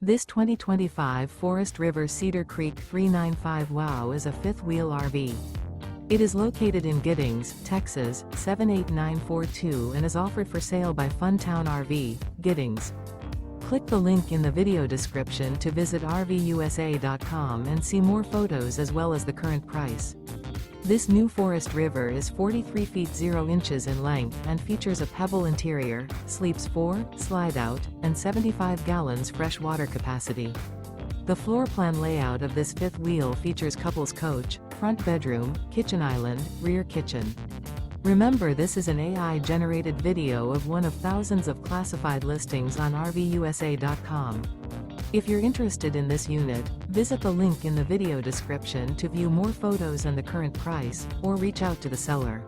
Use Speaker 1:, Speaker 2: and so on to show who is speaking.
Speaker 1: This 2025 Forest River Cedar Creek 395 WOW is a fifth-wheel RV. It is located in Giddings, Texas, 78942 and is offered for sale by Funtown RV, Giddings. Click the link in the video description to visit RVUSA.com and see more photos as well as the current price. This new Forest River is 43 feet 0 inches in length and features a PEBBLE interior, sleeps 4, Slideout, and 75 gallons fresh water capacity. The floor plan layout of this fifth wheel features couples coach, front bedroom, kitchen island, rear kitchen. Remember, this is an AI-generated video of one of thousands of classified listings on RVUSA.com. If you're interested in this unit, visit the link in the video description to view more photos and the current price, or reach out to the seller.